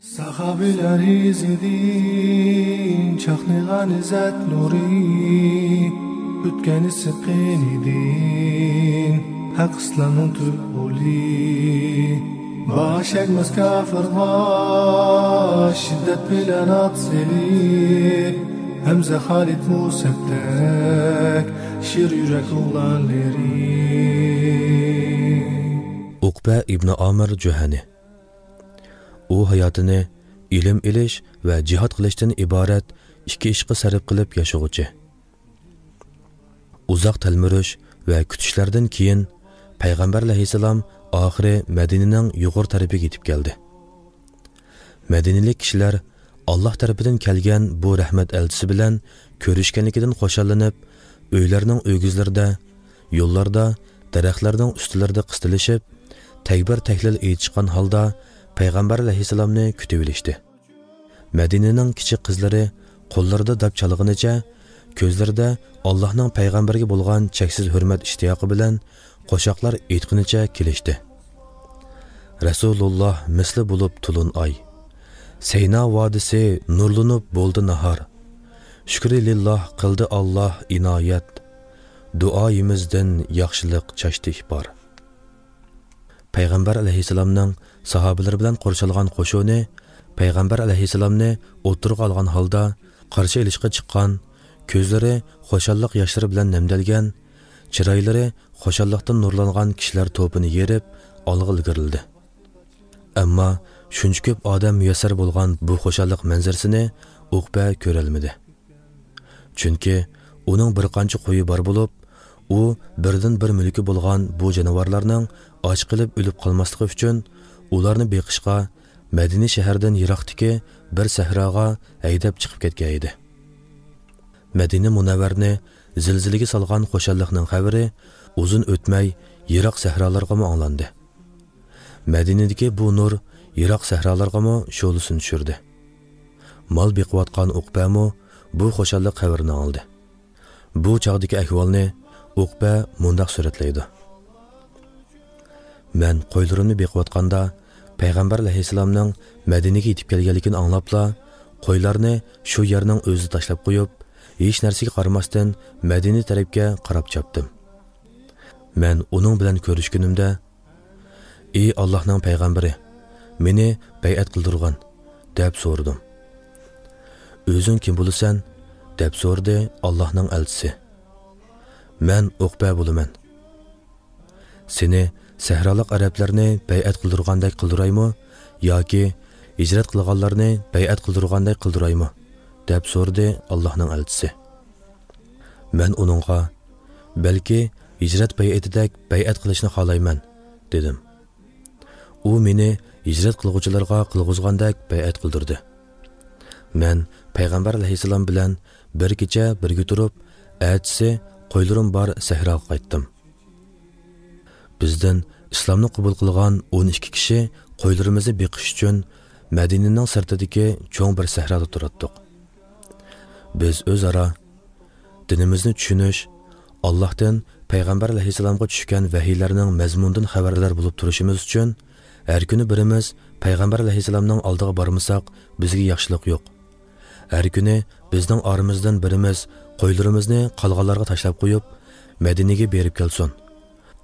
Sahabeler izledin, çaknigan izzet nuri, bütkeni sıkın idin, hak İslam'ın tülbuli. Baş ekmez kafirlar, şiddet bilen atseli, Hemze Halit Museb'dek, şir yürek oğlanları. Uqba ibn Amir Juhani. U hayotini ilm ilish va jihad qilishdan iborat ikki ishga sarf qilib yashag'uchi. Uzoq talmurish va kutishlardan keyin Payg'ambar alayhisalom oxiri Madinaning yuqori tarafiga yetib keldi. Madinalik kishilar Alloh tarafidan kelgan bu rahmat elchisi bilan ko'rishganligidan xo'shallanib, uylarning o'gizlarida, yo'llarda, daraxtlarning ustilarida qistilishib, takbir tahlil aytishgan holda Payg'ambar alayhisalomni kutib olishdi. Madinaning kichik qizlari qo'llarida dab chalg'inicha, ko'zlarida Allohning payg'ambarga bo'lgan cheksiz hurmat ishtiyoqi bilan qo'shoqlar aytqinicha kelishdi. Rasululloh misli bo'lib tulun oy. Sayna vodisi nurlanib bo'ldi nahar. Shukri lillah qildi Alloh inoyat. Duoyimizdan yaxshilik chashdi bor. Payg'ambar alayhisalomning sahobalari bilan qo'shilgan qo'shuni Payg'ambar alayhisalomni o'tirib olgan holda qarshi ilishga chiqqan, ko'zlari xushalliq yoshlari bilan namdalgan, chiroylari xushalliqdan nurlangan kishilar to'pini yerib olg'a ilgirildi. Ammo shuncha ko'p odam muyassar bo'lgan bu xushalliq manzarasini Uqba ko'rolmadi. Chunki uning bir qancha qo'yi bor bo'lib, u birdan bir mulki bo'lgan bu jonivorlarning och qilib o'lib qolmasligi uchun ularni beqishga Madina shahridan yiroqdagi bir sahroga haydab chiqib ketgan edi. Madina Munavvarni zilzilaga solgan xo'shalliqning xabari uzun o'tmay yiroq sahrolarga anglandi. Madinadagi bu nur yiroq sahrolarga sho'lisini tushirdi. Mol beqiyotgan Uqbamo bu xo'shalliq xabarini oldi. Bu chog'dagi ahvolni Uqba mundaq suratlaydi. Men qo'ylarimni beqiyotganda Payg'ambar alayhisalomning Madinaga yetib kelganligini anglabla, qo'ylarni shu yerning o'zi tashlab qo'yib, hech narsaga qaramasdan Madina tarafga qarab chapdim. Men uning bilan ko'rishgunimda, "Ey Allohning payg'ambari, meni bay'at qildirgan" deb so'radim. "O'zing kim bo'lasan?" deb so'radi Allohning elchisi. "Men Uqba bo'laman. Seni sahrolik arablarni bay'at qildirgandek qildiraymi yoki hijrat qilganlarni bay'at qildirgandek qildiraymi?" deb so'radi Allohning elchisi. Men uningga balki hijrat bay'atidek bay'at qilishni xohlayman dedim. U meni hijrat qilguvchilarga qilg'izgandek bay'at qildirdi. Men Payg'ambar alayhisalom bilan bir kecha birga turib, elchisi qo'ylarim bor sahroga qaytdim. Bizdan islomni qabul qilgan 12 kishi qo'ylarimizni beqish uchun Madinaning sirtidagi cho'ng bir sahroda turardik. Biz o'zaro dinimizni tushunish, Allohdan Payg'ambar alayhisalomga tushgan vahiylarning mazmunidan xabardor bo'lib turishimiz uchun har kuni birimiz Payg'ambar alayhisalomning oldiga bormasak, bizga yaxshilik yo'q. Har kuni bizning oramizdan birimiz qo'ylarimizni qolganlarga tashlab qo'yib, Madinaga berib kelsin.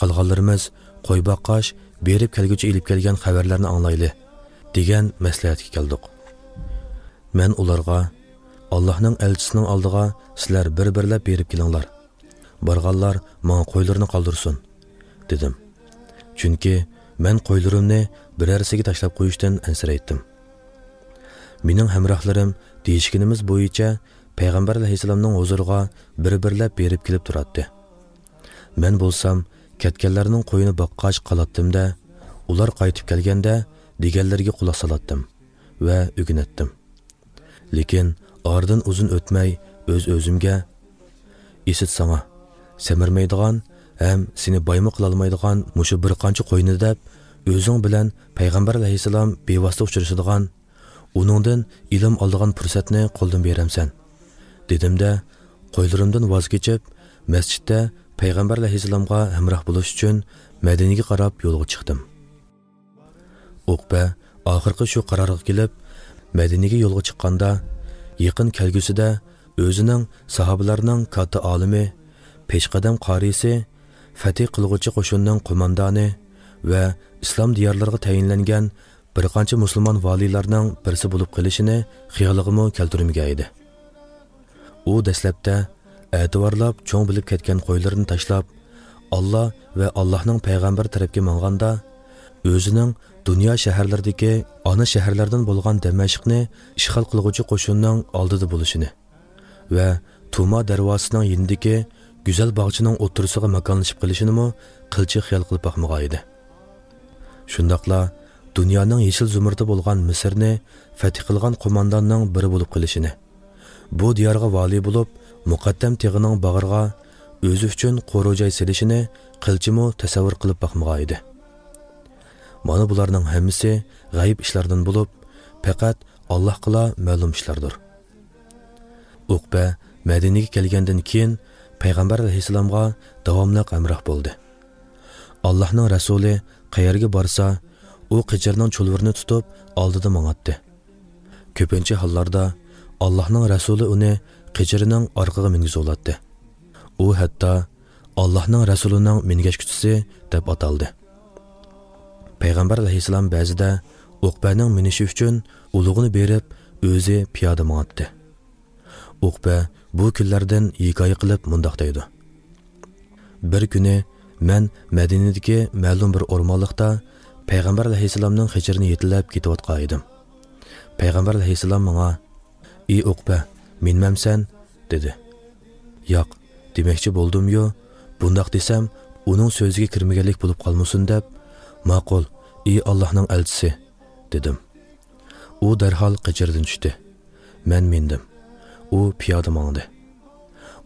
Qolganlarimiz qo'y boqqash berib kelguchi ilib kelgan xabarlarni anglayli degan maslahatga keldik. Men ularga Allohning elchisining oldiga sizlar bir-birlab berib kelinglar. Borganlar menga qo'ylarni qoldirsin dedim. Chunki men qo'ylarimni birarsiga tashlab qo'yishdan ansiraydim. Mening hamrohlarim deyishkinimiz bo'yicha Payg'ambar alayhisalomning huzuriga bir-birlab berib kelib turardi. Men bo'lsam ketganlarning qo'yini boqqach qolatdim-da, ular qaytib kelganda deganlarga quloq solatdim va o'ginatdim. Lekin oradan uzun o'tmay o'z-o'zimga esit sana semirmaydigan ham seni boyma qila olmaydigan mushu bir qancha qo'yni deb o'zing bilan Payg'ambar alayhisalom bevosita uchrashadigan, uningdan ilm oladigan fursatni qo'ldan beramsan dedimda, qo'ylarimdan voz kechib masjidda Payg'ambar alayhisalomga hamroh bo'lish uchun Madinaga qarab yo'lga chiqdim. Uqba oxirgi shu qarorga kelib Madinaga yo'lga chiqqanda yaqin kelgusida o'zining sahobalarning katta olimi, peshqadam qarisi, fatih qilg'uvchi qo'shinning qo'mondoni va islom diyorlariga tayinlangan bir qancha musulmon valiylarning birisi bo'lib qolishini xiyoliga keltirmagan edi. U dastlabda e'tiborlab cho'ng bilib ketgan qo'ylarini tashlab, Allah va Allohning payg'ambar tarafga manganda o'zining dunyo shaharlaridagi ona shaharlardan bo'lgan Damashqni ishg'ol qilguvchi qo'shinning oldida bo'lishini va Tuma darvosining yonidagi go'zal bog'chining o'tirisiga makonlashib qilishini qilchi xiyol qilib boqmagan edi. Shundaqla dunyoning yeshil zumurda bo'lgan Misrni fath qilgan qo'mondonning biri bo'lib qilishini, bu diyorga vali bo'lib muqaddam tig'ining bag'riga o'zi uchun qo'ro'jay selishini qilchimi tasavvur qilib boqmagan edi. Mana bularning hammasi g'ayib ishlardan bo'lib, faqat Allohga ma'lum ishlardir. Uqba Madinaga kelgandan keyin payg'ambar alayhisalomga davomli hamroh bo'ldi. Allohning rasuli qayerga borsa, u qijirning cho'lvirini tutib oldida mang'atdi. Ko'pincha hollarda Allohning rasuli uni qijirining orqaga mingizoladi. U hatto Allohning rasulining mingashkuchisi deb ataldi. Payg'ambar alayhisalom ba'zida Uqbaning minishi uchun ulug'ini berib, o'zi piyoda mang'atdi. Uqba bu kunlardan hikoya qilib mundoq deydi. Bir kuni men Madinadagi ma'lum bir o'rmonlikda payg'ambar alayhisalomning xijirini yetilab ketayotgan edim. Payg'ambar alayhisalom menga: "Ey Uqba, minmamsan?" dedi. "Yo'q, demoqchi bo'ldim-yu, bundoq desam, uning so'ziga kirmaganlik bo'lib qolmasin deb, ma'qul, ey Allohning elchisi" dedim. U darhol qijirdan tushdi. Men mindim. U piyoda mangdi.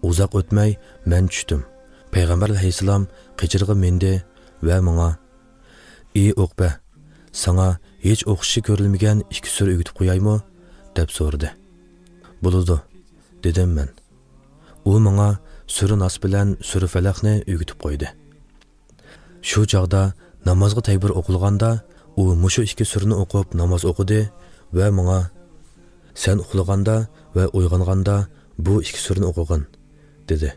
Uzoq o'tmay men tushdim. Payg'ambar alayhisalom qijirga mindi va menga: "Ey Uqba, sana hech o'qishi ko'rilmagan ikki sura o'gitib qo'yaymi?" deb so'radi. "Bo'ladi" dedim men. U menga sura Nas bilan sura Falaqni o'gitib qo'ydi. Shu chog'da namozga taybir o'qilganda, u mushu ikki surani o'qib namoz o'qidi va menga: "Sen uxlaganda va uyg'onganda bu ikki surani o'qigin" dedi.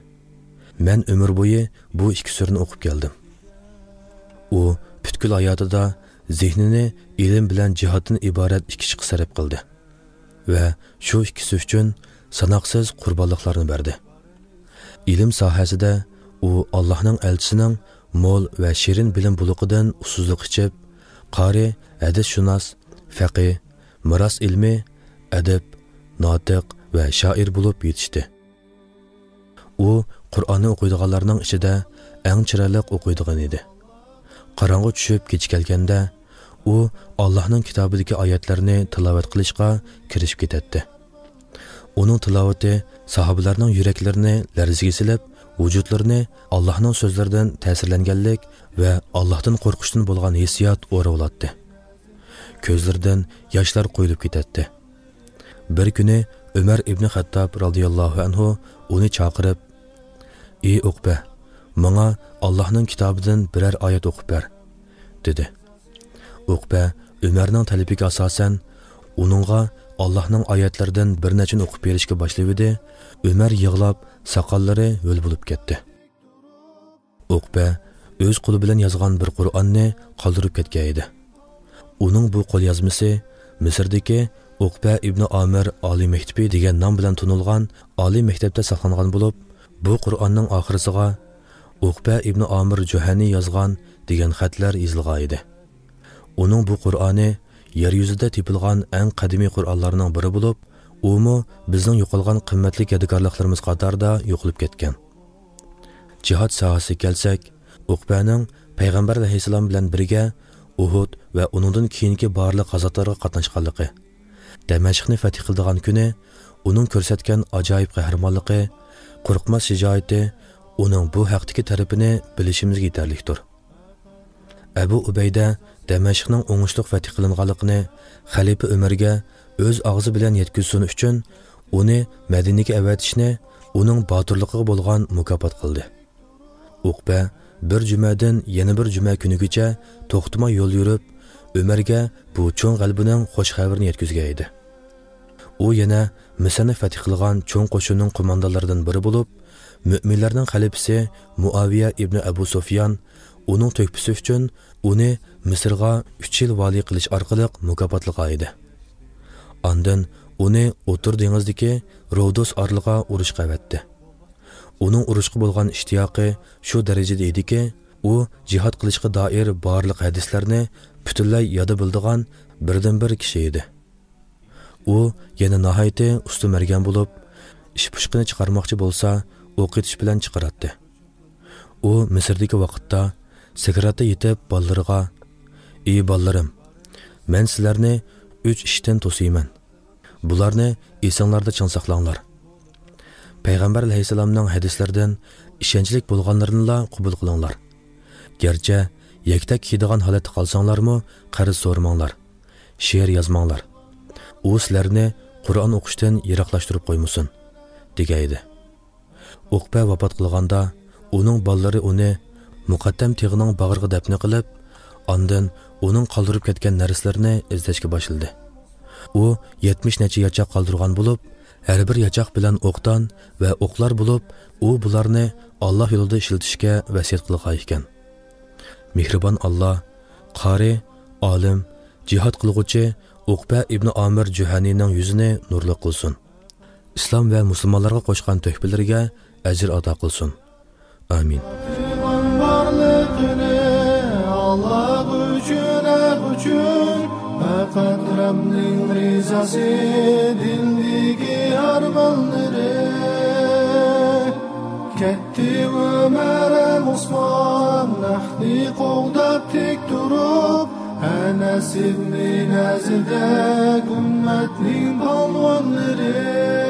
Men umr bo'yi bu ikki surani o'qib keldim. U butkul hayotida zehnini ilm bilan jihoddan iborat ikki ishga sarf qildi va shu ikkisi uchun sanoqsiz qurbonliklarni berdi. Ilm sohasida u Allohning elchisining mo'l va shirin bilim buluqidan usuzlik ichib, qori, hadis-shunos, faqih, miros ilmi, adab, notiq va shoir bo'lib yetishdi. U Qur'onni o'qiydiganlarning ichida eng chiroyli o'qiydigan edi. Qorong'i tushib kech kelganda, u Allohning kitobidagi oyatlarni tilovat qilishga kirishib ketadi. Uning tilovati sahobalarning yuraklarini larzaga silib, vujudlarini Allohning so'zlaridan ta'sirlanganlik va Allohdan qo'rqishdan bo'lgan hissiyot o'rab oladi. Ko'zlaridan yoshlar qo'yilib ketadi. Bir kuni Umar ibn Xattob radhiyallohu anhu uni chaqirib: "Ey Uqba, menga Allohning kitobidan biror oyat o'qib ber" dedi. Uqba Umarning talabiga asosan uningga Allohning oyatlaridan bir nechini o'qib berishga boshladi. Umar yig'lab, soqollari ho'l bo'lib ketdi. Uqba o'z qo'li bilan yozgan bir Qur'onni qoldirib ketgan edi. Uning bu qo'lyozmasi Misrdagi Uqba ibn Amir oliy maktabi degan nom bilan tanilgan oliy maktabda saqlangan bo'lib, bu Qur'onning oxirisiga Uqba ibn Amir Juhani yozgan degan xatlar yozilgan edi. Uning bu Qur'oni yer yuzida topilgan eng qadimiy Qur'onlarning biri bo'lib, u bizning yo'qolgan qimmatli yodgorliklarimiz qatorida yo'qolib ketgan. Jihad sohasiga kelsak, Uqbaning payg'ambar alayhisalom bilan birga Uhud va uningdan keyingi barliq g'azotlarga qatnashganligi, Damashqni fath qildigan kuni uning ko'rsatgan ajoyib qahramonligi, qo'rqmas shijoati uning bu haqdagi tarafini bilishimizga yetarlidir. Abu Ubayda Damashqning o'ngishli fath qilinganligini xalifa Umarga o'z og'zi bilan yetkazishni uchun uni Madinaga avatishni uning botirligiga bo'lgan mukofot qildi. Uqba bir jumadan yana bir juma kunigacha to'xtamay yo'l yurib, Ömerga bu cho'ng g'albining xush xabarini yetkazgan edi. U yana Misrni fath qilgan cho'ng qo'shinning qo'mondonlaridan biri bo'lib, mu'minlarning xalifasi Muaviya ibn Abu Sufyan uning to'kpisi uchun uni Misrga 3 yil vali qilish orqali mukofotlagan edi. Ondan uni O'tir dengizdagi Rodos orliga urushga avatdi. Uning urushga bo'lgan ishtiyoqi shu darajada ediki, u jihad qilishga doir barliq hadislarni butunlay yodi bildigan birdan-bir kishi edi. U yana nihoyatda usta mergan bo'lib, ish pushqini chiqarmoqchi bo'lsa, o'q etish bilan chiqaratdi. U Misrdagi vaqtda sakaratda yetib ballariga: "Ey ballarim, men sizlarni 3 ishdan to'sayman. Bularni esinglarda ching saqlanglar. Payg'ambar alayhisalomning hadislaridan ishonchlik bo'lganlarini qabul qilinglar. Garchi yaktak kiydigan holatda qolsanglarmi, qarz so'ramanglar. She'r yozmanglar. U sizlarni Qur'on o'qishdan yiroqlashtirib qo'ymasin" degan edi. Uqba vafot qilganda uning bolalari uni muqaddam tig'ining bag'riga dafn qilib, ondan uning qoldirib ketgan narsalarni izlashga boshladi. U 70 necha yachoq qoldirgan bo'lib, har bir yachoq bilan o'qdan va o'qlar bo'lib, u bularni Alloh yo'lida ishlatishga vasiyat qilgan ekan. Mehribon Alloh qori, olim, jihad qilguvchi Uqba ibn Amir Juhanining yuzini nurli qilsin. Islom va musulmonlarga qo'shgan tuhfalariga ajr ato qilsin. Amin. Allah uchun faqat Rabbning rizasi dildagi armonlari ketdi Umar Usmon nahni qo'g'dab tek turib Anas ibn Nazirda ummatning polvonlari